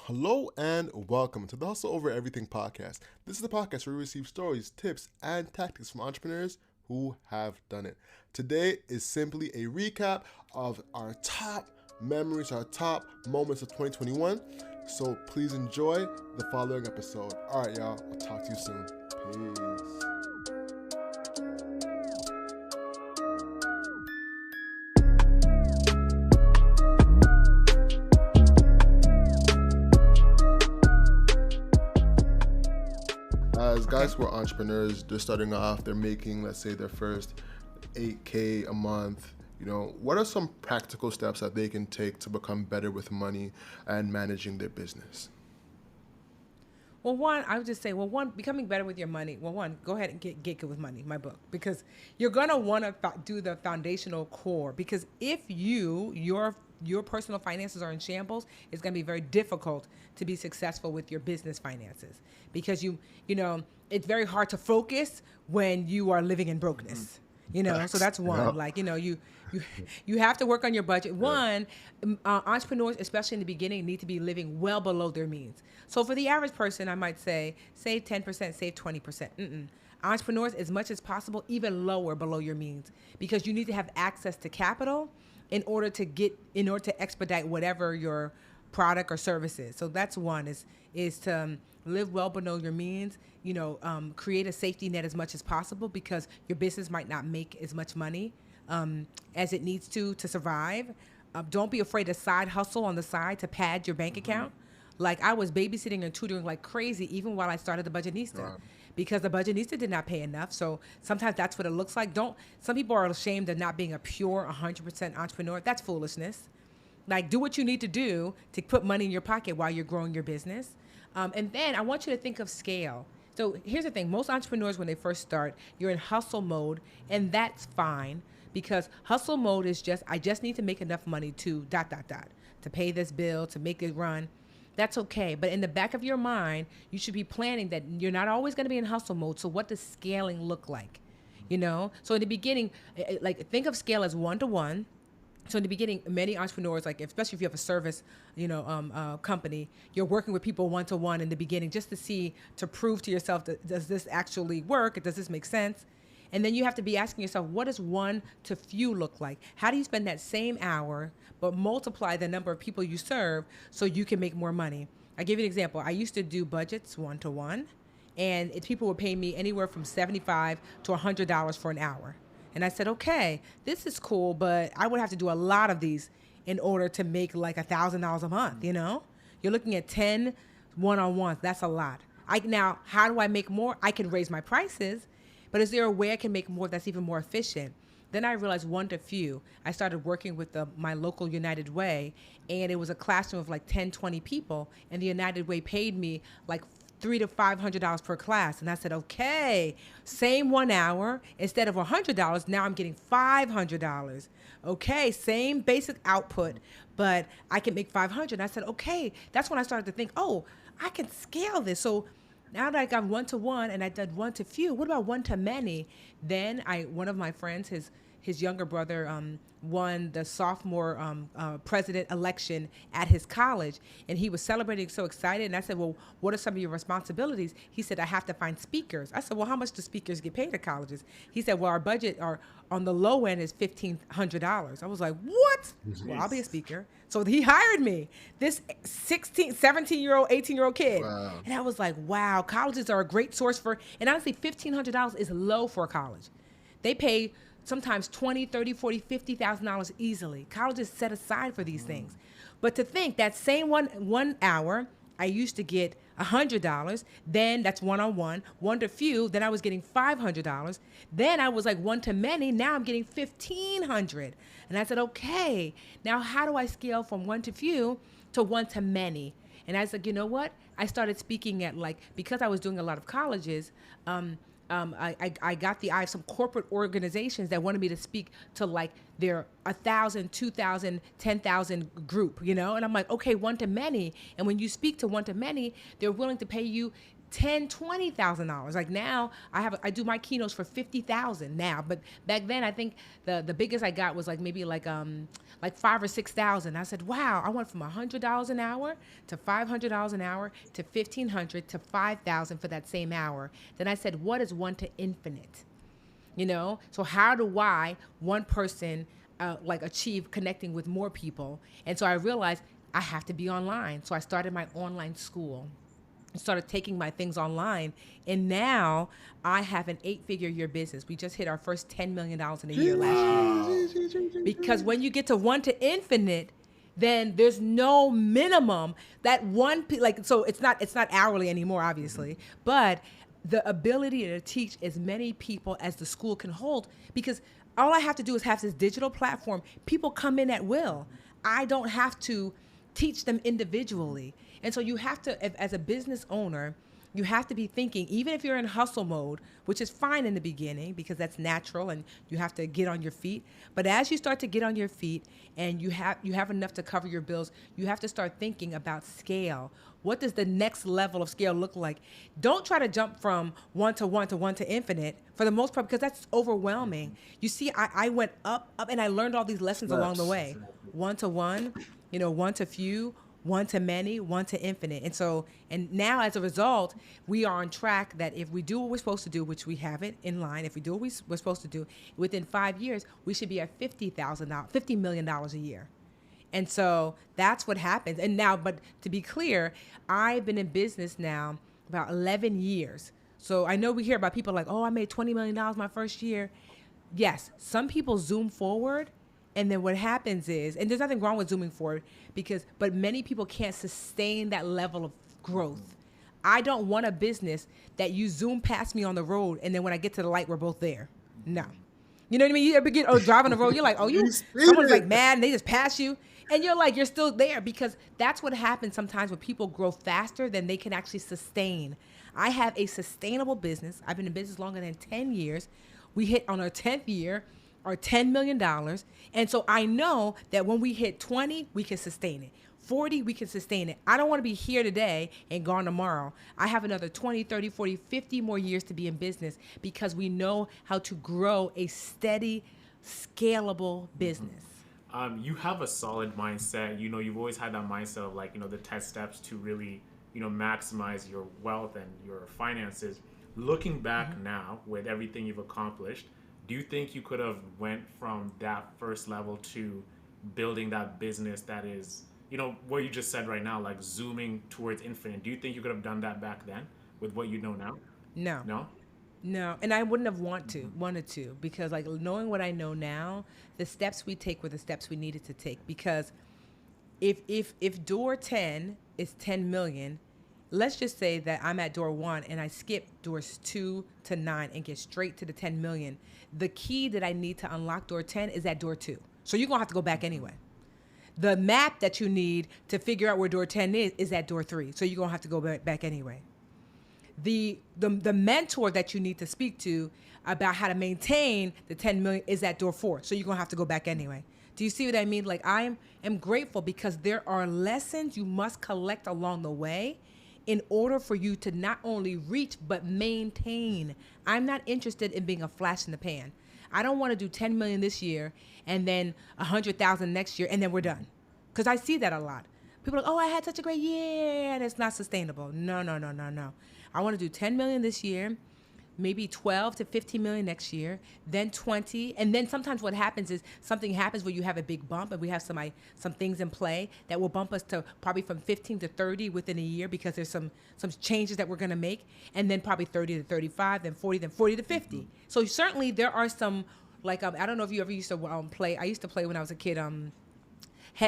Hello and welcome to the Hustle Over Everything podcast. This is the podcast where we receive stories, tips, and tactics from entrepreneurs who have done it. Today is simply a recap of our top memories, our top moments of 2021. So please enjoy the following episode. All right, y'all. I'll talk to you soon. Peace. As guys who are entrepreneurs, they're starting off, they're making, let's say, their first 8K a month. What are some practical steps that they can take to become better with money and managing their business? Well, I would just say, becoming better with your money. Well, go ahead and get good with money, my book, because you're gonna want to do the foundational core. Because if your personal finances are in shambles, it's gonna be very difficult to be successful with your business finances, because it's very hard to focus when you are living in brokenness. So that's one. You have to work on your budget. Entrepreneurs, especially in the beginning, need to be living well below their means. So for the average person, I might say save 10%, save 20%. Entrepreneurs, as much as possible, even lower below your means, because you need to have access to capital in order to expedite whatever your product or service is. So that's one, is to live well below your means. Create a safety net as much as possible, because your business might not make as much money as it needs to survive. Don't be afraid to side hustle on the side to pad your bank account. Like, I was babysitting and tutoring like crazy even while I started the Budgetnista, because the Budgetnista did not pay enough. So sometimes that's what it looks like. Some people are ashamed of not being a pure 100% entrepreneur. That's foolishness. Like, do what you need to do to put money in your pocket while you're growing your business. And then I want you to think of scale. So here's the thing. Most entrepreneurs, when they first start, you're in hustle mode, and that's fine, because hustle mode is I just need to make enough money to ... to pay this bill, to make it run. That's okay. But in the back of your mind, you should be planning that you're not always going to be in hustle mode. So what does scaling look like? So in the beginning, think of scale as one-to-one. So in the beginning, many entrepreneurs, especially if you have a service, company, you're working with people one-to-one in the beginning, just to prove to yourself that, does this actually work? Does this make sense? And then you have to be asking yourself, what does one to few look like? How do you spend that same hour, but multiply the number of people you serve so you can make more money? I'll give you an example. I used to do budgets one-to-one, and people would pay me anywhere from $75 to $100 for an hour. And I said, okay, this is cool, but I would have to do a lot of these in order to make like $1,000 a month, You're looking at 10 one-on-ones. That's a lot. Now, how do I make more? I can raise my prices, but is there a way I can make more that's even more efficient? Then I realized one to few. I started working with my local United Way, and it was a classroom of like 10, 20 people, and the United Way paid me like $300 to $500 per class. And I said, okay, same 1 hour, instead of $100, now I'm getting $500. Okay, same basic output, but I can make $500. And I said, okay, that's when I started to think, oh, I can scale this. So now that I got one-to-one and I did one-to-few, what about one-to-many? Then one of my friends, his younger brother, won the sophomore president election at his college, and he was celebrating, so excited. And I said, well, what are some of your responsibilities? He said, I have to find speakers. I said, well, how much do speakers get paid at colleges? He said, well, our budget on the low end is $1,500. I was like, what? Well, I'll be a speaker. So he hired me, this 17-year-old, 18-year-old kid. Wow. And I was like, wow, colleges are a great source and honestly, $1,500 is low for a college. They pay sometimes $20,000, $30,000, $40,000, $50,000 easily. Colleges set aside for these things. But to think that same one hour, I used to get $100. Then that's one-on-one, one-to-few. Then I was getting $500. Then I was like one-to-many. Now I'm getting $1,500. And I said, okay, now how do I scale from one-to-few to one-to-many? And I was like, you know what? I started speaking at because I was doing a lot of colleges, I got the eye of some corporate organizations that wanted me to speak to their 1,000, 2,000, 10,000 group, And I'm like, okay, one to many. And when you speak to one to many, they're willing to pay you $10,000, $20,000. Like now I do my keynotes for 50,000 now, but back then I think the biggest I got was like maybe like 5 or 6 thousand. I said, wow, I went from $100 an hour to $500 an hour to 1,500 to 5,000 for that same hour. Then I said, what is one to infinite? So how do I, one person, like achieve connecting with more people? And so I realized I have to be online. So I started my online school, started taking my things online, and now I have an 8-figure year business. We just hit our first $10 million in a year last year. Because when you get to one to infinite, then there's no minimum. That one, so it's not hourly anymore, obviously, but the ability to teach as many people as the school can hold, because all I have to do is have this digital platform. People come in at will. I don't have to teach them individually. And so you have to, as a business owner, you have to be thinking, even if you're in hustle mode, which is fine in the beginning because that's natural and you have to get on your feet. But as you start to get on your feet and you have enough to cover your bills, you have to start thinking about scale. What does the next level of scale look like? Don't try to jump from one to one to one to infinite for the most part, because that's overwhelming. You see, I went up, and I learned all these lessons along the way. One to one, one to few, one to many, one to infinite. And now as a result, we are on track that if we do what we're supposed to do, which we have it in line, if we do what we're supposed to do, within 5 years, we should be at $50 million a year. And so that's what happens. And now, but to be clear, I've been in business now about 11 years. So I know we hear about people like, oh, I made $20 million my first year. Yes, some people zoom forward. And then what happens is, and there's nothing wrong with zooming forward, but many people can't sustain that level of growth. I don't want a business that you zoom past me on the road, and then when I get to the light, we're both there. No. You know what I mean? You ever driving the road, you're like, someone's like mad, and they just pass you. And you're like, you're still there, because that's what happens sometimes when people grow faster than they can actually sustain. I have a sustainable business. I've been in business longer than 10 years. We hit on our 10th year, our $10 million. And so I know that when we hit 20, we can sustain it. 40, we can sustain it. I don't want to be here today and gone tomorrow. I have another 20, 30, 40, 50 more years to be in business, because we know how to grow a steady, scalable business. You have a solid mindset. You've always had that mindset of the 10 steps to really, maximize your wealth and your finances. Looking back now with everything you've accomplished, do you think you could have went from that first level to building that business that is, what you just said right now, like zooming towards infinite? Do you think you could have done that back then with what you know now? No. No, and I wouldn't have wanted to, because knowing what I know now, the steps we take were the steps we needed to take. Because if door 10 is 10 million, let's just say that I'm at door 1 and I skip doors 2 to 9 and get straight to the 10 million. The key that I need to unlock door 10 is at door 2. So you're going to have to go back anyway. The map that you need to figure out where door 10 is at door 3. So you're going to have to go back anyway. The mentor that you need to speak to about how to maintain the 10 million is at door 4. So you're going to have to go back anyway. Do you see what I mean? I am grateful, because there are lessons you must collect along the way in order for you to not only reach, but maintain. I'm not interested in being a flash in the pan. I don't want to do 10 million this year and then 100,000 next year and then we're done. Because I see that a lot. People are like, oh, I had such a great year, and it's not sustainable. No. I want to do 10 million this year, maybe 12 to 15 million next year, then 20. And then sometimes what happens is something happens where you have a big bump, and we have some things in play that will bump us to probably from 15 to 30 within a year, because there's some changes that we're going to make. And then probably 30 to 35, then 40 to 50. Mm-hmm. So certainly there are some, I don't know if you ever used to play. I used to play when I was a kid,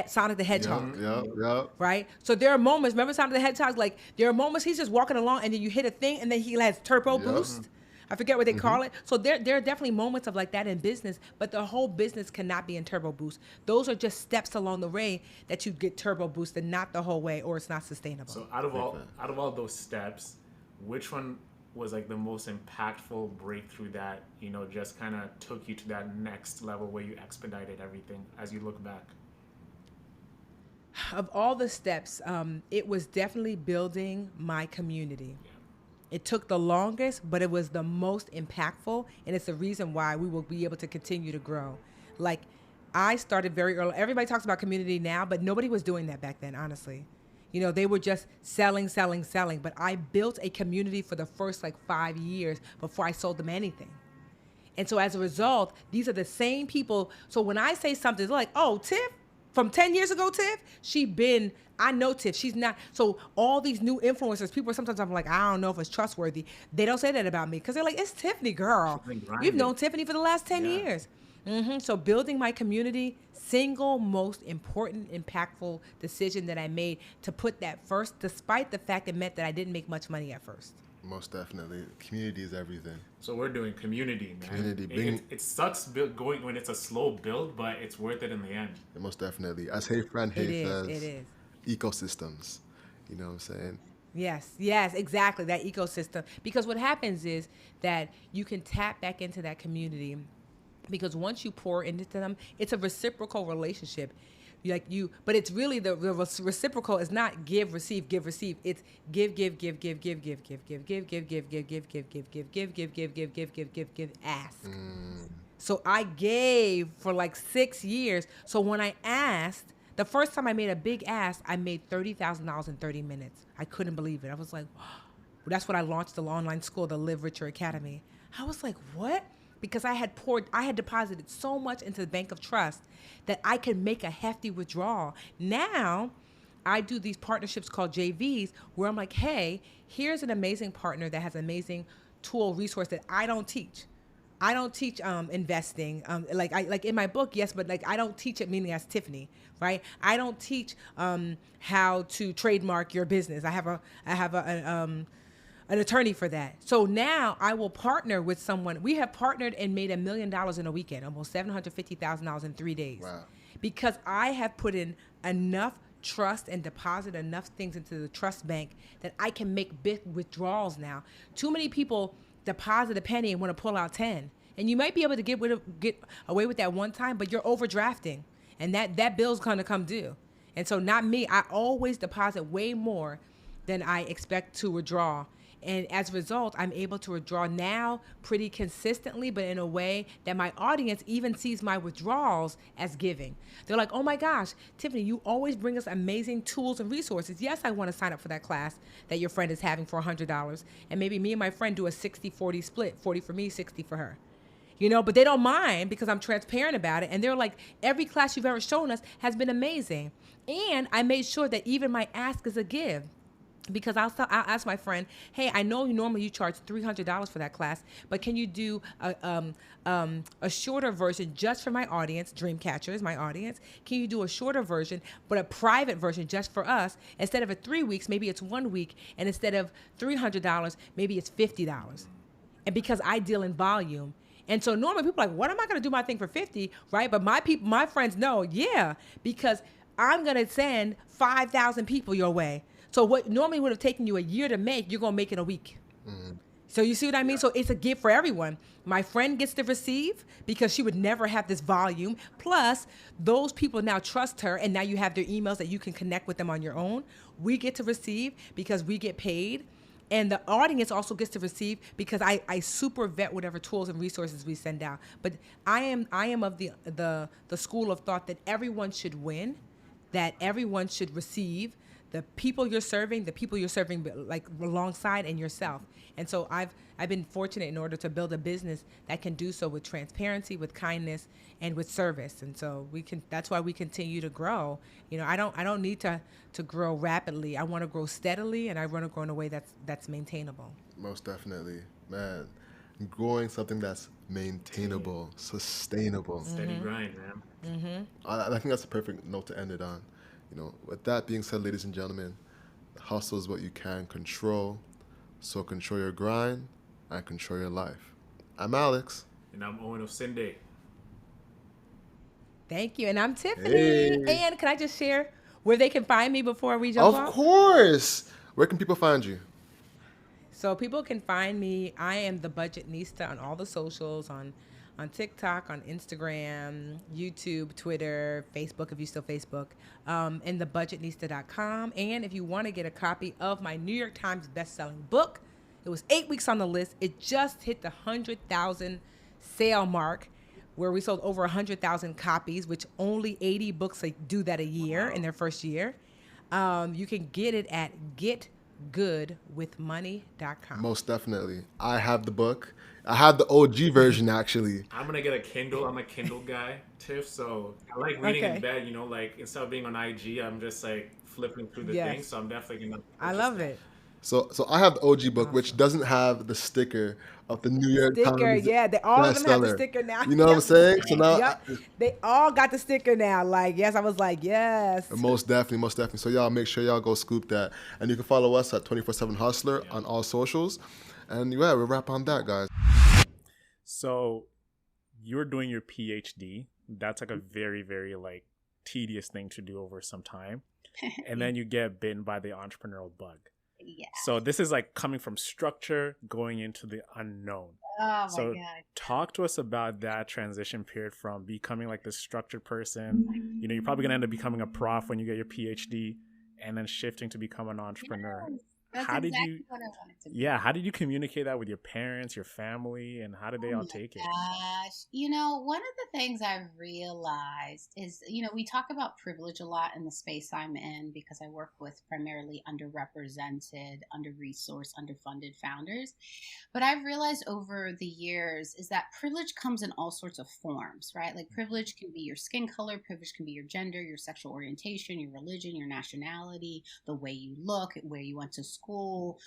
Sonic the Hedgehog. Yeah. Right? So there are moments, remember Sonic the Hedgehog? There are moments he's just walking along and then you hit a thing and then he has turbo boost. I forget what they call it. So there are definitely moments of that in business, but the whole business cannot be in turbo boost. Those are just steps along the way that you get turbo boosted, not the whole way, or it's not sustainable. So out of all those steps, which one was the most impactful breakthrough that, just kind of took you to that next level where you expedited everything as you look back? Of all the steps, it was definitely building my community. It took the longest, but it was the most impactful, and it's the reason why we will be able to continue to grow. Like, I started very early. Everybody talks about community now, but nobody was doing that back then, honestly. You know, they were just selling, selling, selling. But I built a community for the first like 5 years before I sold them anything. And so as a result, these are the same people. So when I say something, they're like, oh, Tiff, from 10 years ago, Tiff, I know Tiff, she's not. So all these new influencers, people sometimes I'm like, I don't know if it's trustworthy. They don't say that about me because they're like, it's Tiffany, girl. We've known Tiffany for the last 10 years. So building my community, single most important, impactful decision that I made to put that first, despite the fact it meant that I didn't make much money at first. Most definitely. Community is everything. So we're doing community, man. Community. It sucks going when it's a slow build, but it's worth it in the end. Most definitely. As Hey Friend Hey says, it is. Ecosystems. You know what I'm saying? Yes, exactly, that ecosystem. Because what happens is that you can tap back into that community, because once you pour into them, it's a reciprocal relationship. But it's really the reciprocal is not give, receive. It's give, ask. So I gave for like 6 years. So when I asked, the first time I made a big ask, I made $30,000 in 30 minutes. I couldn't believe it. I was like, that's when I launched the online school, the Live Richer Academy. I was like, what? Because I had deposited so much into the Bank of Trust that I could make a hefty withdrawal. Now, I do these partnerships called JVs where I'm like, hey, here's an amazing partner that has an amazing tool, resource that I don't teach. I don't teach investing. Like in my book, yes, but like I don't teach it, meaning as Tiffany, right? I don't teach how to trademark your business. I have an attorney for that. So now I will partner with someone. We have partnered and made $1 million in a weekend, almost $750,000 in 3 days. Wow. Because I have put in enough trust and deposit enough things into the trust bank that I can make big withdrawals now. Too many people deposit a penny and want to pull out 10. And you might be able to get away with that one time, but you're overdrafting. And that bill's going to come due. And so not me. I always deposit way more than I expect to withdraw. And as a result, I'm able to withdraw now pretty consistently, but in a way that my audience even sees my withdrawals as giving. They're like, oh my gosh, Tiffany, you always bring us amazing tools and resources. Yes, I want to sign up for that class that your friend is having for $100. And maybe me and my friend do a 60-40 split, 40 for me, 60 for her. You know, but they don't mind because I'm transparent about it. And they're like, every class you've ever shown us has been amazing. And I made sure that even my ask is a give. Because I'll ask my friend, hey, I know normally you charge $300 for that class, but can you do a shorter version just for my audience? Dreamcatcher is my audience. Can you do a shorter version, but a private version just for us? Instead of 3 weeks, maybe it's 1 week, and instead of $300, maybe it's $50. And because I deal in volume. And so normally people are like, what am I going to do my thing for $50, right? But my friends know, yeah, because I'm going to send 5,000 people your way. So what normally would have taken you a year to make, you're going to make in a week. Mm-hmm. So you see what I mean? Yeah. So it's a gift for everyone. My friend gets to receive because she would never have this volume. Plus, those people now trust her, and now you have their emails that you can connect with them on your own. We get to receive because we get paid. And the audience also gets to receive because I super vet whatever tools and resources we send out. But I am of the school of thought that everyone should win, that everyone should receive. The people you're serving like alongside, and yourself. And so I've been fortunate in order to build a business that can do so with transparency, with kindness, and with service. And so that's why we continue to grow. You know, I don't need to grow rapidly. I want to grow steadily, and I want to grow in a way that's maintainable. Most definitely, man. Growing something that's maintainable, sustainable. Steady grind, man. Mm-hmm. I think that's a perfect note to end it on. You know, with that being said, ladies and gentlemen, hustle is what you can control. So control your grind and control your life. I'm Alex. And I'm Owen of Sunday. Thank you. And I'm Tiffany. Hey. And can I just share where they can find me before we jump off? Of course. Where can people find you? So people can find me. I am the Budgetnista on all the socials, on TikTok, on Instagram, YouTube, Twitter, Facebook, if you still Facebook, and thebudgetnista.com. And if you want to get a copy of my New York Times best-selling book, It was 8 weeks on the list. It just hit the 100,000 sale mark, where we sold over 100,000 copies, which only 80 books do that a year in their first year. You can get it at getgoodwithmoney.com. Most definitely. I have the book. I have the OG version, actually. I'm going to get a Kindle. I'm a Kindle guy, Tiff. So I like reading in bed, you know, like instead of being on IG, I'm just like flipping through the thing. So I'm definitely going to. I love it. So I have the OG book, which doesn't have the sticker of the New York Times. Yeah, they all of them have the sticker now. You know what I'm saying? So now they all got the sticker now. Like, yes, I was like, yes. Most definitely. So y'all make sure y'all go scoop that, and you can follow us at 24/7 Hustler on all socials. And yeah, we'll wrap on that, guys. So you're doing your PhD. That's like a very, very like tedious thing to do over some time, and then you get bitten by the entrepreneurial bug. Yeah. So this is like coming from structure, going into the unknown. Oh my so God. Talk to us about that transition period from becoming like this structured person. You know, you're probably going to end up becoming a prof when you get your PhD, and then shifting to become an entrepreneur. Yes, that's How did exactly you? what I wanted to do. Yeah, how did you communicate that with your parents, your family, and how did they all take it? Gosh, you know, one of the things I've realized is, you know, we talk about privilege a lot in the space I'm in because I work with primarily underrepresented, under-resourced, underfunded founders. But I've realized over the years is that privilege comes in all sorts of forms, right? Like privilege can be your skin color, privilege can be your gender, your sexual orientation, your religion, your nationality, the way you look, where you went to school,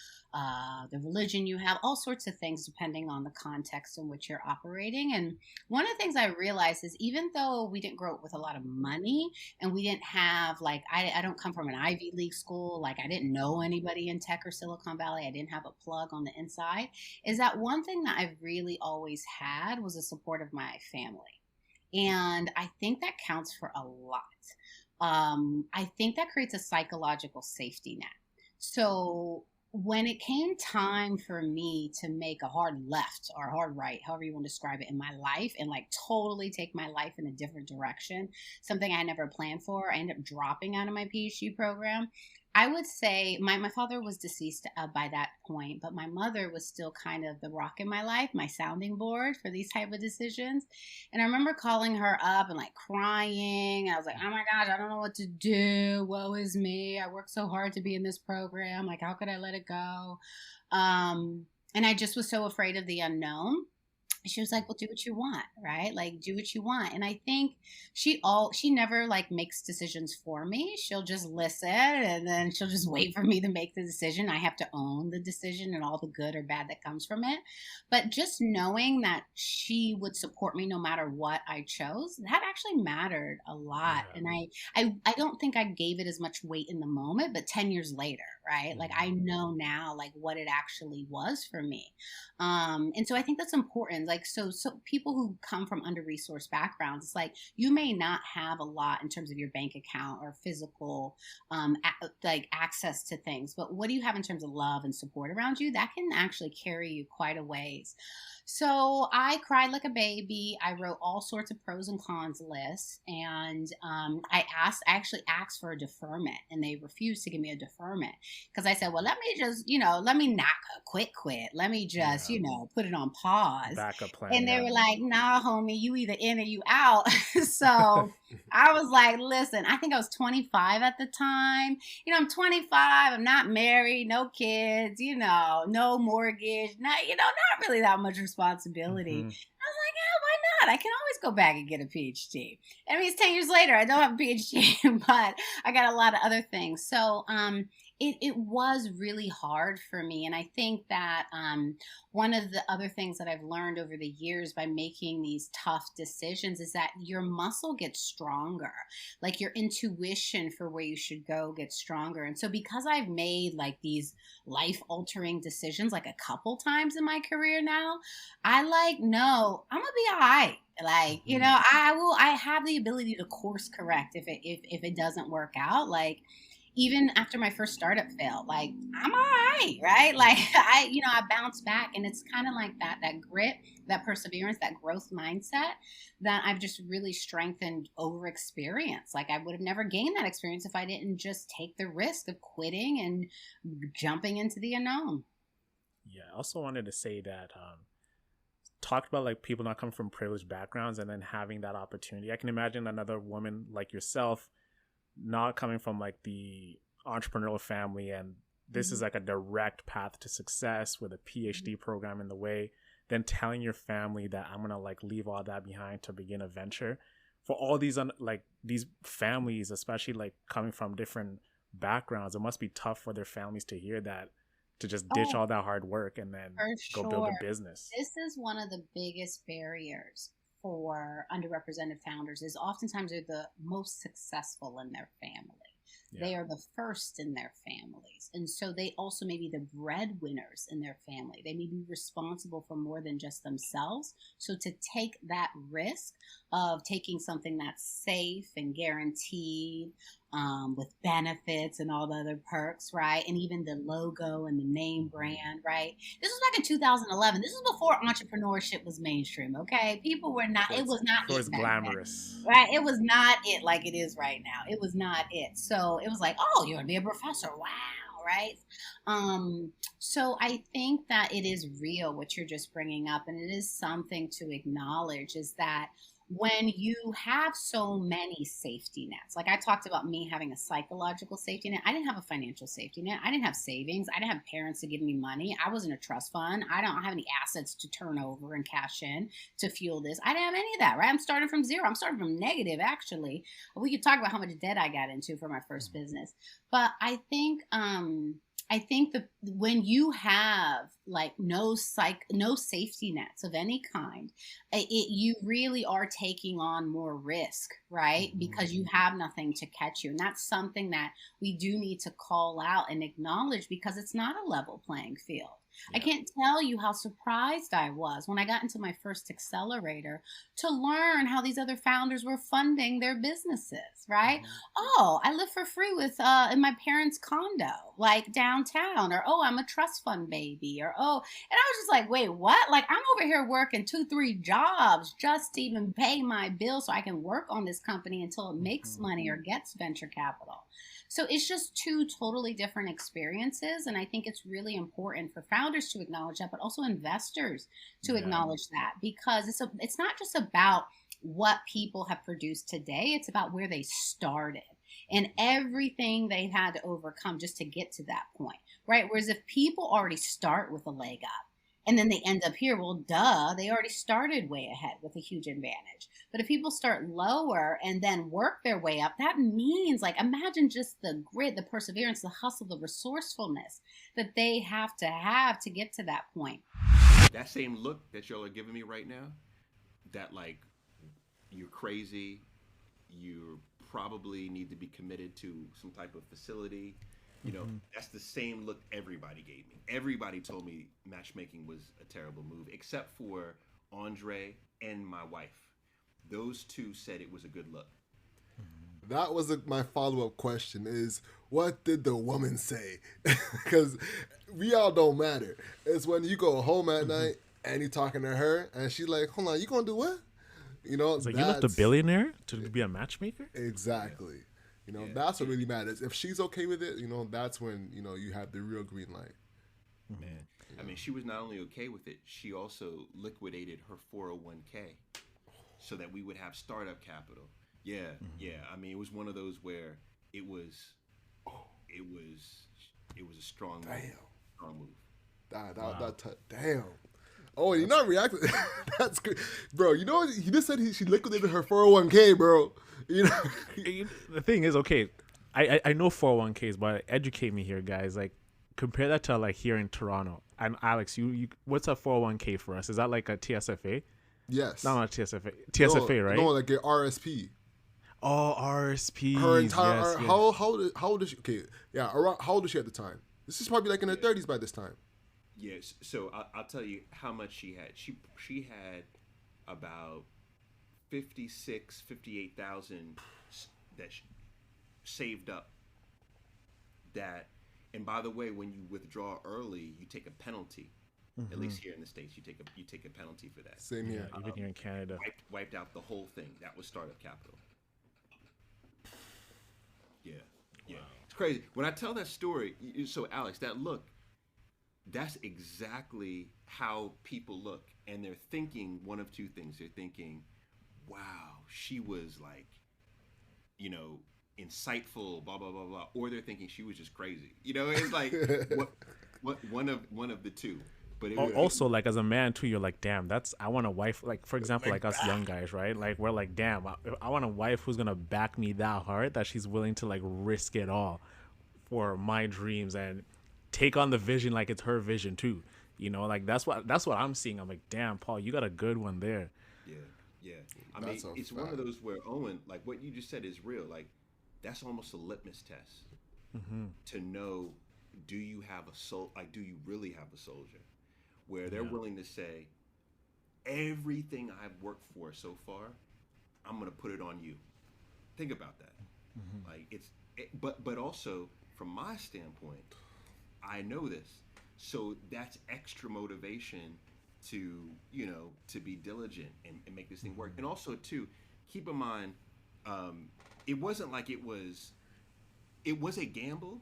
the religion you have, all sorts of things depending on the context in which you're operating. And one of the things I realized is even though we didn't grow up with a lot of money and we didn't have like, I don't come from an Ivy League school, like I didn't know anybody in tech or Silicon Valley, I didn't have a plug on the inside, is that one thing that I've really always had was the support of my family. And I think that counts for a lot. I think that creates a psychological safety net. So when it came time for me to make a hard left or hard right, however you want to describe it, in my life and like totally take my life in a different direction, something I never planned for, I ended up dropping out of my PhD program. I would say my father was deceased by that point, but my mother was still kind of the rock in my life, my sounding board for these type of decisions. And I remember calling her up and like crying. I was like, oh my gosh, I don't know what to do. Woe is me. I worked so hard to be in this program. Like, how could I let it go? And I just was so afraid of the unknown. She was like, well, do what you want, right? Like, do what you want. And I think she never like makes decisions for me. She'll just listen and then she'll just wait for me to make the decision. I have to own the decision and all the good or bad that comes from it. But just knowing that she would support me no matter what I chose, that actually mattered a lot. Yeah. And I don't think I gave it as much weight in the moment, but 10 years later, right? Like I know now like what it actually was for me. And so I think that's important. Like, so people who come from under-resourced backgrounds, it's like you may not have a lot in terms of your bank account or physical like access to things, but what do you have in terms of love and support around you? That can actually carry you quite a ways. So I cried like a baby. I wrote all sorts of pros and cons lists, and I actually asked for a deferment, and they refused to give me a deferment because I said, well, let me not quit. Let me just, put it on pause. Backup plan. And they were like, nah, homie, you either in or you out. So I was like, listen, I think I was 25 at the time. I'm 25. I'm not married, no kids, no mortgage, not really that much responsibility. Mm-hmm. I was like, yeah, why not? I can always go back and get a PhD. I mean, it's 10 years later. I don't have a PhD, but I got a lot of other things. So it was really hard for me. And I think that one of the other things that I've learned over the years by making these tough decisions is that your muscle gets stronger. Like your intuition for where you should go gets stronger. And so because I've made like these life-altering decisions like a couple times in my career now, I know I'm gonna be all right. Like, I have the ability to course correct if it doesn't work out. Like, even after my first startup failed, like I'm all right? Like I bounced back, and it's kind of like that grit, that perseverance, that growth mindset that I've just really strengthened over experience. Like I would have never gained that experience if I didn't just take the risk of quitting and jumping into the unknown. Yeah, I also wanted to say that talked about like people not coming from privileged backgrounds and then having that opportunity. I can imagine another woman like yourself not coming from like the entrepreneurial family, and this is like a direct path to success with a PhD program in the way, then telling your family that I'm gonna like leave all that behind to begin a venture. For all these like these families, especially like coming from different backgrounds, it must be tough for their families to hear that, to just ditch all that hard work and then go build a business. This is one of the biggest barriers for underrepresented founders, is oftentimes they're the most successful in their family. Yeah. They are the first in their families. And so they also may be the breadwinners in their family. They may be responsible for more than just themselves. So to take that risk of taking something that's safe and guaranteed, with benefits and all the other perks, right? And even the logo and the name brand, right? This was back in 2011. This was before entrepreneurship was mainstream, okay? People were not, it was not it. It was glamorous. Then, right? It was not it like it is right now. It was not it. So it was like, oh, you're going to be a professor. Wow, right? So I think that it is real what you're just bringing up, and it is something to acknowledge, is that when you have so many safety nets, like I talked about me having a psychological safety net, I didn't have a financial safety net. I didn't have savings. I didn't have parents to give me money. I wasn't a trust fund. I don't have any assets to turn over and cash in to fuel this. I didn't have any of that, right? I'm starting from zero. I'm starting from negative, actually. We could talk about how much debt I got into for my first business. But I think that when you have like no safety nets of any kind, you really are taking on more risk, right? Because you have nothing to catch you. And that's something that we do need to call out and acknowledge, because it's not a level playing field. Yeah. I can't tell you how surprised I was when I got into my first accelerator to learn how these other founders were funding their businesses, right? Oh, I live for free with in my parents' condo, like downtown, or oh, I'm a trust fund baby, or oh, and I was just like, wait, what? Like, I'm over here working 2-3 jobs just to even pay my bills so I can work on this company until it makes money or gets venture capital. So it's just two totally different experiences. And I think it's really important for founders to acknowledge that, but also investors to acknowledge that, because it's not just about what people have produced today. It's about where they started and everything they've had to overcome just to get to that point, right? Whereas if people already start with a leg up, and then they end up here, well, duh, they already started way ahead with a huge advantage. But if people start lower and then work their way up, that means, like, imagine just the grit, the perseverance, the hustle, the resourcefulness that they have to get to that point. That same look that y'all are giving me right now, that like, you're crazy, you probably need to be committed to some type of facility. You know, that's the same look everybody gave me. Everybody told me matchmaking was a terrible move, except for Andre and my wife. Those two said it was a good look. That was my follow-up question is, what did the woman say? Because we all don't matter. It's when you go home at night and you're talking to her and she's like, hold on, you gonna do what? You know, it's like, you left a billionaire to be a matchmaker? Exactly. Yeah. You know, that's what really matters. If she's okay with it, you know, that's when, you know, you have the real green light. Man, I mean, she was not only okay with it, she also liquidated her 401k so that we would have startup capital. Yeah, yeah. I mean, it was one of those where it was a strong move. Strong move. Damn. Oh, you're not reacting. That's good, bro. You know what? He just said she liquidated her 401k, bro. You know, the thing is, okay, I know 401ks, but educate me here, guys. Like, compare that to like here in Toronto. And Alex, you what's a 401k for us? Is that like a TSFA? Yes. No, not TSFA. TSFA, right? No, like an RSP. Oh, RSP. Her entire how old is she? Okay, yeah. Around, how old is she at the time? This is probably like in her 30s by this time. Yes. So I'll tell you how much she had. She had about 58,000 that she saved up. That, and by the way, when you withdraw early, you take a penalty. At least here in the States, you take a penalty for that. Same here. Yeah, even here in Canada. Wiped out the whole thing. That was startup capital. Yeah. Wow. It's crazy. When I tell that story, so Alex, that look, that's exactly how people look, and they're thinking one of two things. They're thinking, wow, she was like, you know, insightful, blah blah blah blah, or they're thinking she was just crazy. You know, it's like what one of the two. But Also, like as a man too, you're like, damn, that's I want a wife. Like for example, like us young guys, right? Like we're like, damn, I want a wife who's gonna back me that hard that she's willing to like risk it all for my dreams and take on the vision like it's her vision too. You know, like that's what I'm seeing. I'm like, damn, Paul, you got a good one there. yeah, yeah. I mean, it's one of those where Owen, like what you just said is real. Like that's almost a litmus test to know, do you have a soul? Like, do you really have a soldier? Where they're willing to say, everything I've worked for so far, I'm gonna put it on you. Think about that. Like but also from my standpoint, I know this, so that's extra motivation to to be diligent and make this thing work. And also too, keep in mind, it wasn't like it was a gamble,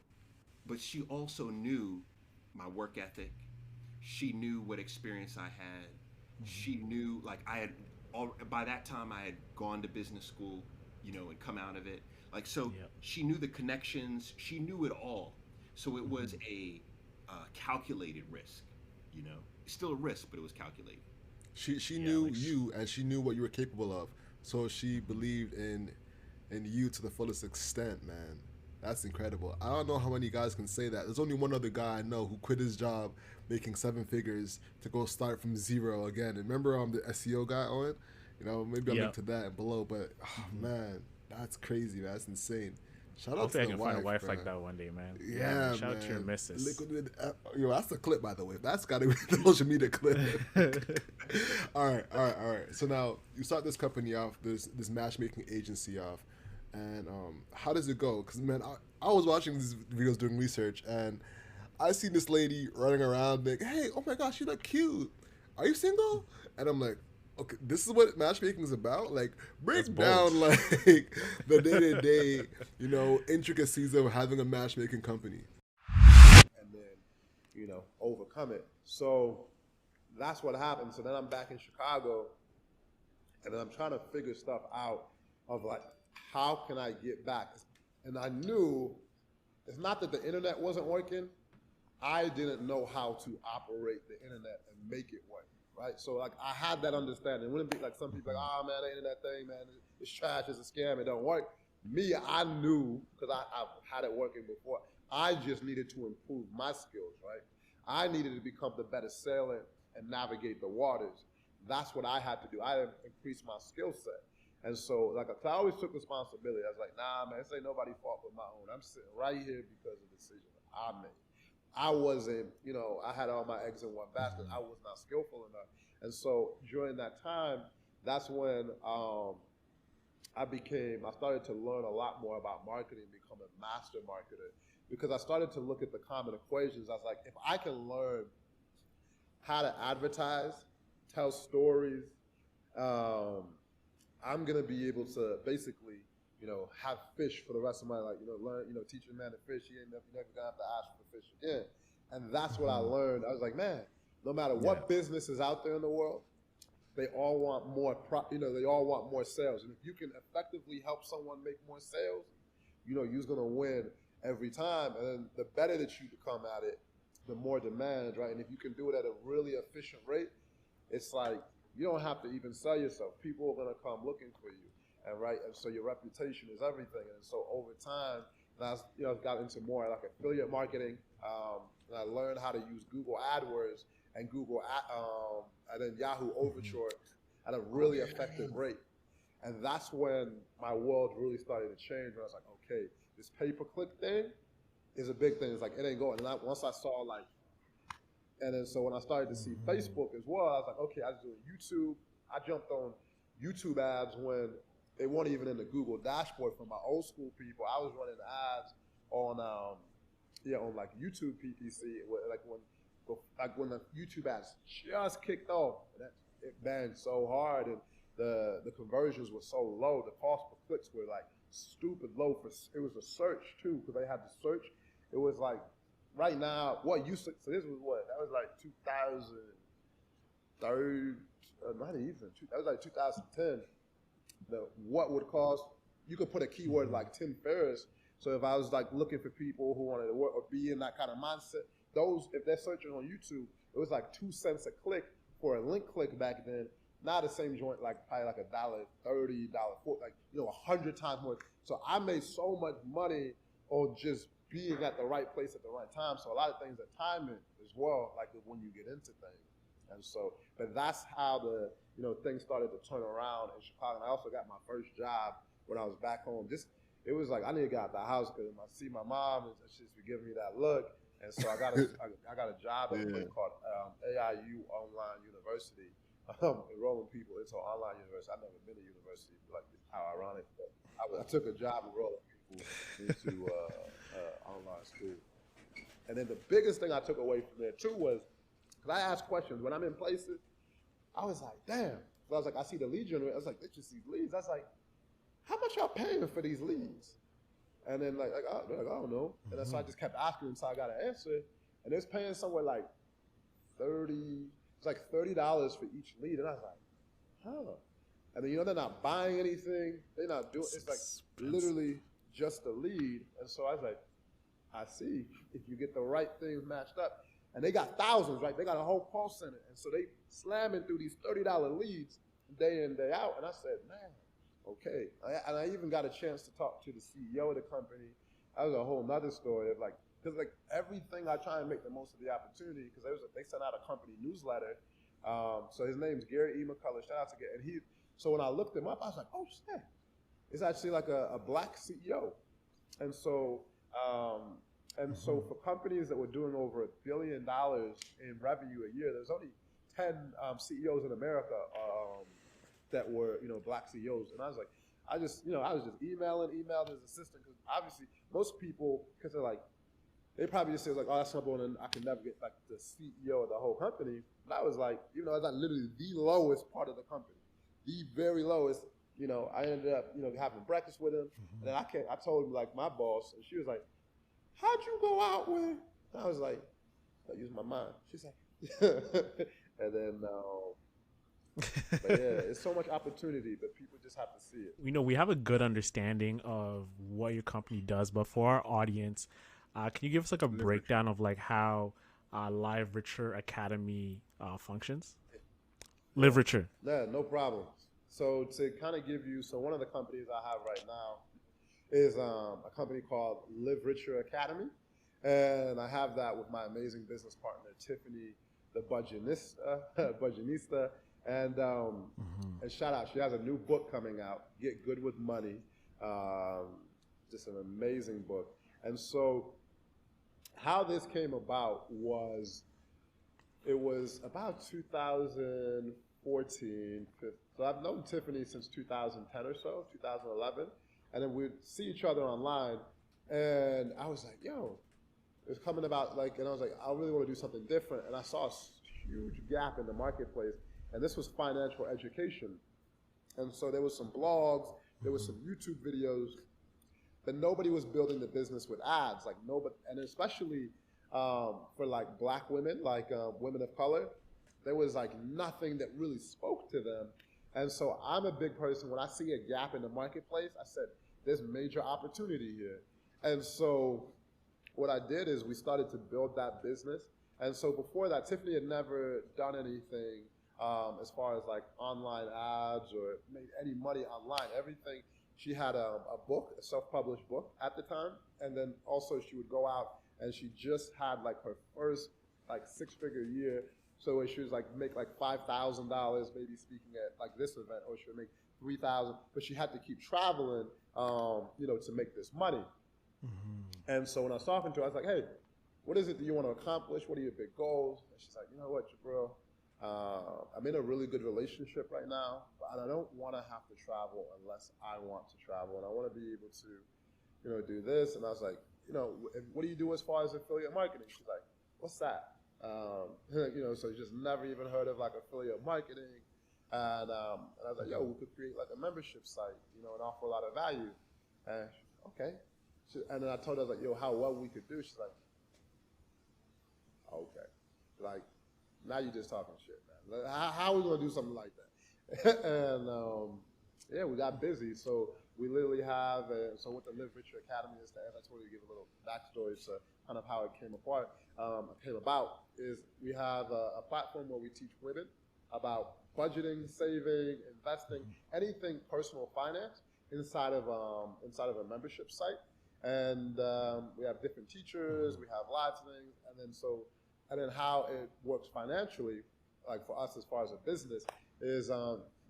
but she also knew my work ethic. She knew what experience I had. She knew, like, by that time I had gone to business school, and come out of it. Like, so she knew the connections. She knew it all. So it was a calculated risk, It's still a risk, but it was calculated. She knew you, and she knew what you were capable of. So she believed in you to the fullest extent, man. That's incredible. I don't know how many guys can say that. There's only one other guy I know who quit his job making 7 figures to go start from zero again. And remember the SEO guy, Owen? Maybe I'll link to that below. But, man, that's crazy, man. That's insane. Shout out to the wife. I can find a wife like that one day, man. Yeah, shout out to your missus. That's the clip, by the way. That's got to be the social media clip. All right. So now you start this company off, this matchmaking agency off. And how does it go? Because, man, I was watching these videos doing research, and I see this lady running around like, hey, oh my gosh, you look cute. Are you single? And I'm like, okay, this is what matchmaking is about? Like, break down, like, the day-to-day, intricacies of having a matchmaking company. And then, overcome it. So that's what happened. So then I'm back in Chicago, and then I'm trying to figure stuff out of, like, how can I get back? And I knew it's not that the internet wasn't working. I didn't know how to operate the internet and make it work, right? So like I had that understanding. It wouldn't be like some people like, oh man, the internet thing, man, it's trash, it's a scam, it don't work. Me, I knew, because I've had it working before. I just needed to improve my skills, right? I needed to become the better sailor and navigate the waters. That's what I had to do. I had to increase my skill set. And so, like, I always took responsibility. I was like, nah, man, this ain't nobody's fault but my own. I'm sitting right here because of the decision I made. I wasn't, I had all my eggs in one basket. I was not skillful enough. And so during that time, that's when I started to learn a lot more about marketing, become a master marketer, because I started to look at the common equations. I was like, if I can learn how to advertise, tell stories, I'm gonna be able to basically, have fish for the rest of my life. Learn, teach a man to fish. You're never gonna have to ask for fish again. And that's what I learned. I was like, man, no matter what business is out there in the world, they all want more. They all want more sales. And if you can effectively help someone make more sales, you're gonna win every time. And then the better that you become at it, the more demand, right? And if you can do it at a really efficient rate, it's like you don't have to even sell yourself. People are gonna come looking for you, and so your reputation is everything. And so over time, I got into more like affiliate marketing, and I learned how to use Google AdWords and and then Yahoo Overture at a really effective rate. And that's when my world really started to change. When I was like, okay, this pay-per-click thing is a big thing. It's like, it ain't going. And once I saw and then so when I started to see Facebook as well, I was like, okay, I was doing YouTube. I jumped on YouTube ads when they weren't even in the Google dashboard for my old school people. I was running ads on like YouTube PPC, when the YouTube ads just kicked off. It banged so hard, and the conversions were so low. The cost per clicks were like stupid low. It was a search too, because they had to search. It was like right now, what used to, so this was what? That was like 2003, not even, that was like 2010. What would cost, you could put a keyword like Tim Ferriss. So if I was like looking for people who wanted to work or be in that kind of mindset, those, if they're searching on YouTube, it was like 2 cents a click for a link click back then. Now the same joint, like probably like $1.30, $1.40, like, 100 times more. So I made so much money on just being at the right place at the right time. So a lot of things are timing as well, like when you get into things. And so, but that's how the, things started to turn around in Chicago. And I also got my first job when I was back home. It was like I need to get out the house because I see my mom and she's giving me that look. And so I got a job at a place called AIU Online University, enrolling people into online university. I've never been to university, like how ironic, but I took a job enrolling people into online school. And then the biggest thing I took away from there too was, because I asked questions when I'm in places, I was like, damn. So I was like, I see the lead generator. I was like, they just these leads. I was like, how much y'all paying for these leads? And then like I don't know. And so I just kept asking until I got an answer. And it's paying somewhere like $30 for each lead. And I was like, huh. And then they're not buying anything. They're not doing, it's like literally just a lead. And so I was like, I see. If you get the right things matched up. And they got thousands, right? They got a whole call center. And so they slamming through these $30 leads day in, day out. And I said, man, okay. And I even got a chance to talk to the CEO of the company. That was a whole nother story of because everything I try and make the most of the opportunity, because they sent out a company newsletter. So his name's Gary E. McCullough. Shout out to Gary. And so when I looked him up, I was like, oh shit. It's actually like a black CEO. And so, so for companies that were doing over $1 billion in revenue a year, there's only 10 CEOs in America that were, black CEOs. And I was like, I was just emailing his assistant, because obviously most people, because they probably just say like, oh, that's someone, and I can never get like the CEO of the whole company. But I was like, it's like literally the lowest part of the company, the very lowest. I ended up, having breakfast with him, and then I told him like my boss, and she was like, how'd you go out with? And I was like, I use my mind. She's like, and then, but yeah, it's so much opportunity, but people just have to see it. We have a good understanding of what your company does, but for our audience, can you give us like a breakdown of like how Live Richer Academy functions? Live Richer. Yeah, no problem. So to kind of give you, one of the companies I have right now is a company called Live Richer Academy. And I have that with my amazing business partner, Tiffany, the Budgetnista. And shout out, she has a new book coming out, Get Good with Money. Just an amazing book. And so how this came about was, it was about 2014. So I've known Tiffany since 2010 or so, 2011. And then we'd see each other online. And I was like, yo, it's coming about and I was like, I really want to do something different. And I saw a huge gap in the marketplace. And this was financial education. And so there was some blogs, there was some YouTube videos, but nobody was building the business with ads. Nobody, and especially for black women, women of color, there was nothing that really spoke to them. And so I'm a big person. When I see a gap in the marketplace, I said, there's major opportunity here. And so what I did is we started to build that business. And so before that, Tiffany had never done anything as far as online ads or made any money online. Everything, she had a book, a self-published book at the time. And then also she would go out, and she just had her first 6-figure year. So she was make $5,000 maybe speaking at this event, or she would make $3,000, but she had to keep traveling, to make this money. And so when I was talking to her, I was like, hey, what is it that you want to accomplish? What are your big goals? And she's like, you know what, Jabril, I'm in a really good relationship right now, but I don't want to have to travel unless I want to travel. And I want to be able to, do this. And I was like, what do you do as far as affiliate marketing? She's like, what's that? So just never even heard of affiliate marketing. And I was like, yo, we could create a membership site, and offer a lot of value. And okay. And then I told her, I was like, yo, how well we could do. She's like, Okay. Like, now you're just talking shit, man. How are we going to do something like that? And, yeah, we got busy. So we literally have, so what the Live Richer Academy is, I told you to give a little backstory to kind of how it came about, is we have a platform where we teach women about budgeting, saving, investing, anything personal finance inside of a membership site. And we have different teachers, we have lots of things, and then how it works financially, like for us as far as a business, is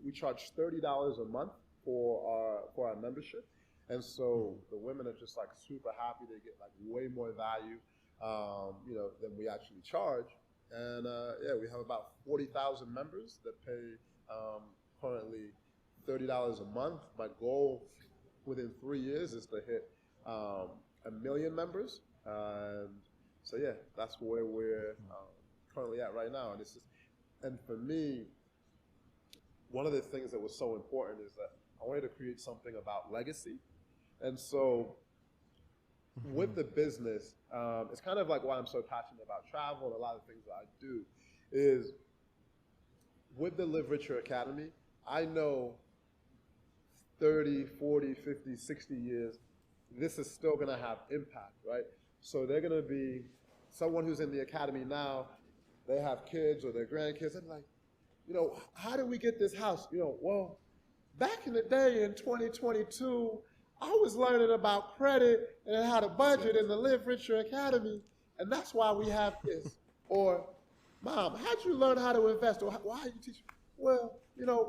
we charge $30 a month for our membership, and so the women are just like super happy. They get like way more value, than we actually charge. And yeah, we have about 40,000 members that pay currently $30 a month. My goal within 3 years is to hit 1 million members. So yeah, that's where we're currently at right now. And for me, one of the things that was so important is that I wanted to create something about legacy. And so with the business, it's kind of like why I'm so passionate about travel and a lot of things that I do is with the Live Richer Academy, I know 30, 40, 50, 60 years, this is still going to have impact, right? So they're going to be someone who's in the academy now, they have kids or their grandkids, and like, how did we get this house? Well, back in the day in 2022, I was learning about credit and how to budget in the Live Richer Academy, and that's why we have this. Or, Mom, how'd you learn how to invest? Or why are you teaching? Well,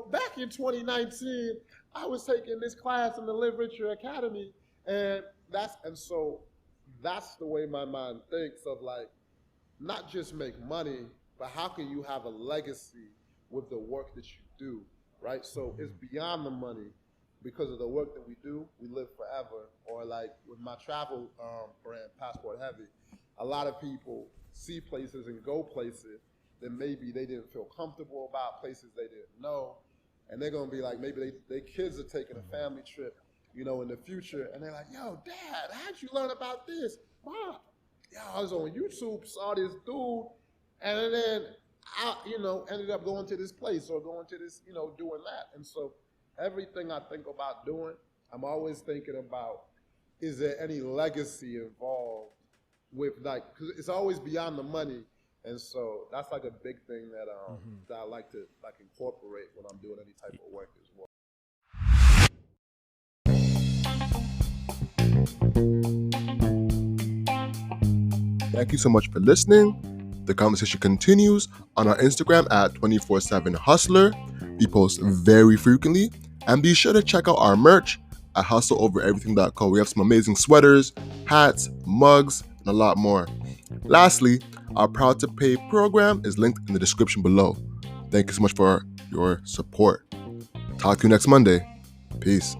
back in 2019, I was taking this class in the Live Richer Academy, and so that's the way my mind thinks of like, not just make money, but how can you have a legacy with the work that you do, right? So it's beyond the money. Because of the work that we do, we live forever. Or like with my travel brand, Passport Heavy, a lot of people see places and go places that maybe they didn't feel comfortable about, places they didn't know. And they're gonna be like, maybe their kids are taking a family trip, in the future, and they're like, yo, Dad, how'd you learn about this? Mom, I was on YouTube, saw this dude, and then I, ended up going to this place or going to this, doing that. And so everything I think about doing, I'm always thinking about, is there any legacy involved with because it's always beyond the money. And so that's like a big thing that that I like to incorporate when I'm doing any type of work as well. Thank you so much for listening. The conversation continues on our Instagram at 247hustler. We post very frequently. And be sure to check out our merch at hustleovereverything.co. We have some amazing sweaters, hats, mugs, and a lot more. Lastly, our Proud to Pay program is linked in the description below. Thank you so much for your support. Talk to you next Monday. Peace.